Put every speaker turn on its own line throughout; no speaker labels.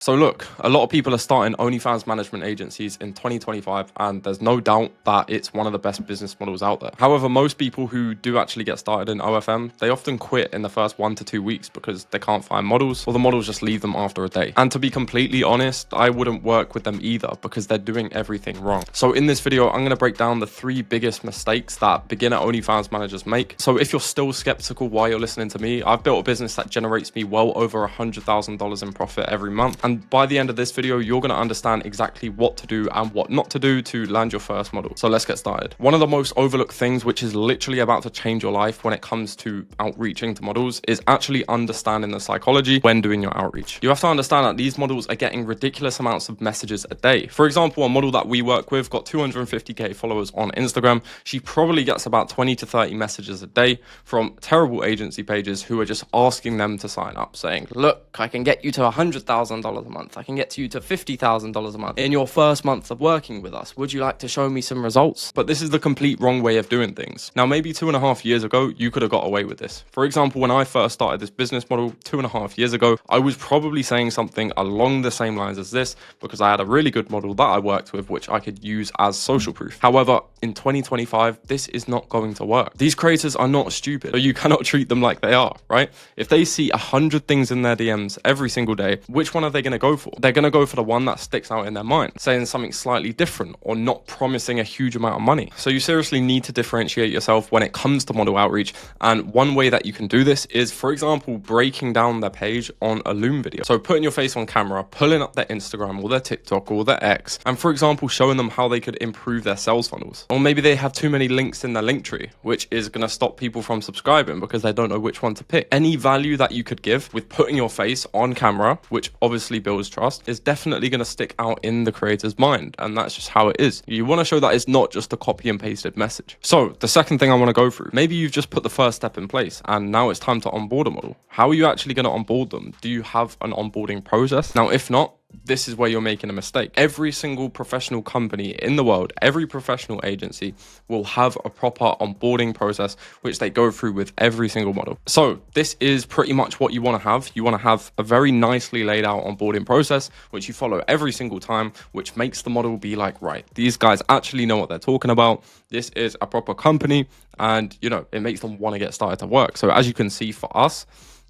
So look, a lot of people are starting OnlyFans management agencies in 2025, and there's no doubt that it's one of the best business models out there. However, most people who do actually get started in OFM, they often quit in the first 1 to 2 weeks because they can't find models, or the models just leave them after a day. And to be completely honest, I wouldn't work with them either because they're doing everything wrong. So in this video, I'm going to break down the 3 biggest mistakes that beginner OnlyFans managers make. So if you're still skeptical while you're listening to me, I've built a business that generates me well over $100,000 in profit every month. And by the end of this video, you're going to understand exactly what to do and what not to do to land your first model. So let's get started. One of the most overlooked things, which is literally about to change your life when it comes to outreaching to models, is actually understanding the psychology when doing your outreach. You have to understand that these models are getting ridiculous amounts of messages a day. For example, a model that we work with got 250k followers on Instagram. She probably gets about 20 to 30 messages a day from terrible agency pages who are just asking them to sign up, saying, look, I can get you to $100,000 a month. I can get you to $50,000 a month in your first month of working with us. Would you like to show me some results? But this is the complete wrong way of doing things. Now, maybe 2.5 years ago, you could have got away with this. For example, when I first started this business model 2.5 years ago, I was probably saying something along the same lines as this because I had a really good model that I worked with, which I could use as social proof. However, in 2025, this is not going to work. These creators are not stupid, so you cannot treat them like they are, right? If they see 100 things in their DMs every single day, which one are they going to go for? They're going to go for the one that sticks out in their mind, saying something slightly different or not promising a huge amount of money. So you seriously need to differentiate yourself when it comes to model outreach. And one way that you can do this is, for example, breaking down their page on a Loom video. So putting your face on camera, pulling up their Instagram or their TikTok or their X, and for example, showing them how they could improve their sales funnels. Or maybe they have too many links in their link tree, which is going to stop people from subscribing because they don't know which one to pick. Any value that you could give with putting your face on camera, which obviously builds trust, is definitely going to stick out in the creator's mind. And that's just how it is. You want to show that it's not just a copy and pasted message. So the second thing I want to go through, maybe you've just put the first step in place and now it's time to onboard a model. How are you actually going to onboard them? Do you have an onboarding process? Now, if not, this is where you're making a mistake. Every single professional company in the world, every professional agency will have a proper onboarding process, which they go through with every single model. So this is pretty much what you want to have. You want to have a very nicely laid out onboarding process, which you follow every single time, which makes the model be like, right, these guys actually know what they're talking about. This is a proper company, and you know, it makes them want to get started to work. So as you can see, for us,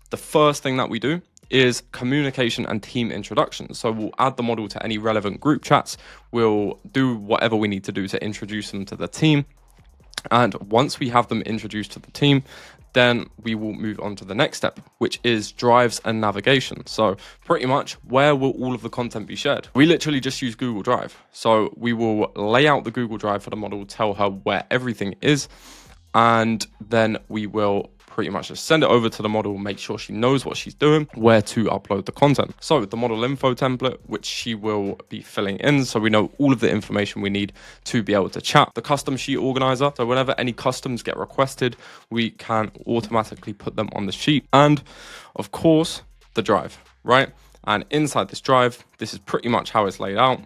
the first thing that we do is communication and team introduction. So we'll add the model to any relevant group chats. We'll do whatever we need to do to introduce them to the team. And once we have them introduced to the team, then we will move on to the next step, which is drives and navigation. So pretty much, where will all of the content be shared? We literally just use Google Drive. So we will lay out the Google Drive for the model, tell her where everything is, and then we will pretty much just send it over to the model, make sure she knows what she's doing, where to upload the content. So the model info template, which she will be filling in, so we know all of the information we need to be able to chat. The custom sheet organizer, so whenever any customs get requested, we can automatically put them on the sheet. And of course, the drive, right? And inside this drive, this is pretty much how it's laid out.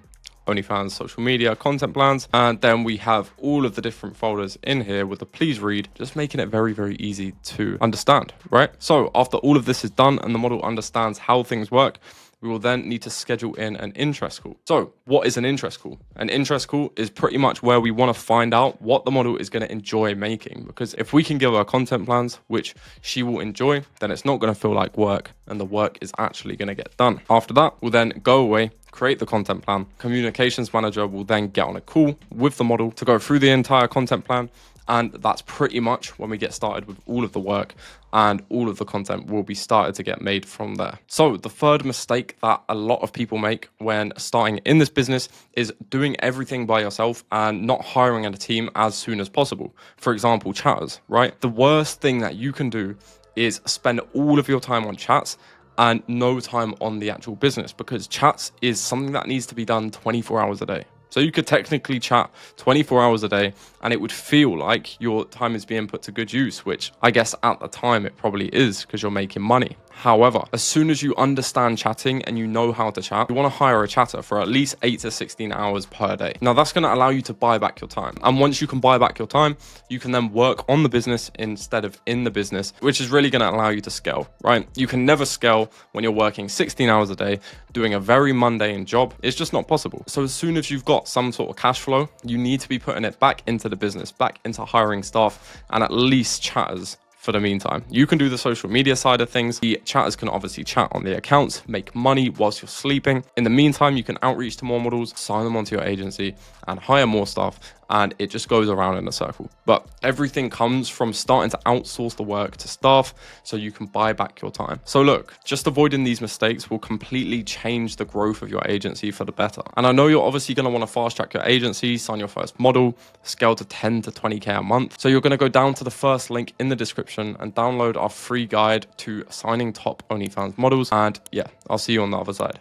OnlyFans, social media, content plans, and then we have all of the different folders in here with the please read, just making it very, very easy to understand, right? So after all of this is done and the model understands how things work, we will then need to schedule in an interest call. So what is an interest call? An interest call is pretty much where we want to find out what the model is going to enjoy making, because if we can give her content plans, which she will enjoy, then it's not going to feel like work and the work is actually going to get done. After that, we'll then go away, create the content plan. Communications manager will then get on a call with the model to go through the entire content plan. And that's pretty much when we get started with all of the work, and all of the content will be started to get made from there. So the third mistake that a lot of people make when starting in this business is doing everything by yourself and not hiring a team as soon as possible. For example, chatters, right? The worst thing that you can do is spend all of your time on chats and no time on the actual business, because chats is something that needs to be done 24 hours a day. So you could technically chat 24 hours a day and it would feel like your time is being put to good use, which I guess at the time it probably is because you're making money. However, as soon as you understand chatting and you know how to chat, you want to hire a chatter for at least 8 to 16 hours per day. Now that's going to allow you to buy back your time. And once you can buy back your time, you can then work on the business instead of in the business, which is really going to allow you to scale, right? You can never scale when you're working 16 hours a day, doing a very mundane job. It's just not possible. So as soon as you've got some sort of cash flow, you need to be putting it back into the business, back into hiring staff, and at least chatters for the meantime. You can do the social media side of things. The chatters can obviously chat on the accounts, make money whilst you're sleeping. In the meantime, you can outreach to more models, sign them onto your agency, and hire more staff. And it just goes around in a circle. But everything comes from starting to outsource the work to staff so you can buy back your time. So look, just avoiding these mistakes will completely change the growth of your agency for the better. And I know you're obviously going to want to fast track your agency, sign your first model, scale to 10 to 20K a month. So you're going to go down to the first link in the description and download our free guide to signing top OnlyFans models. And yeah, I'll see you on the other side.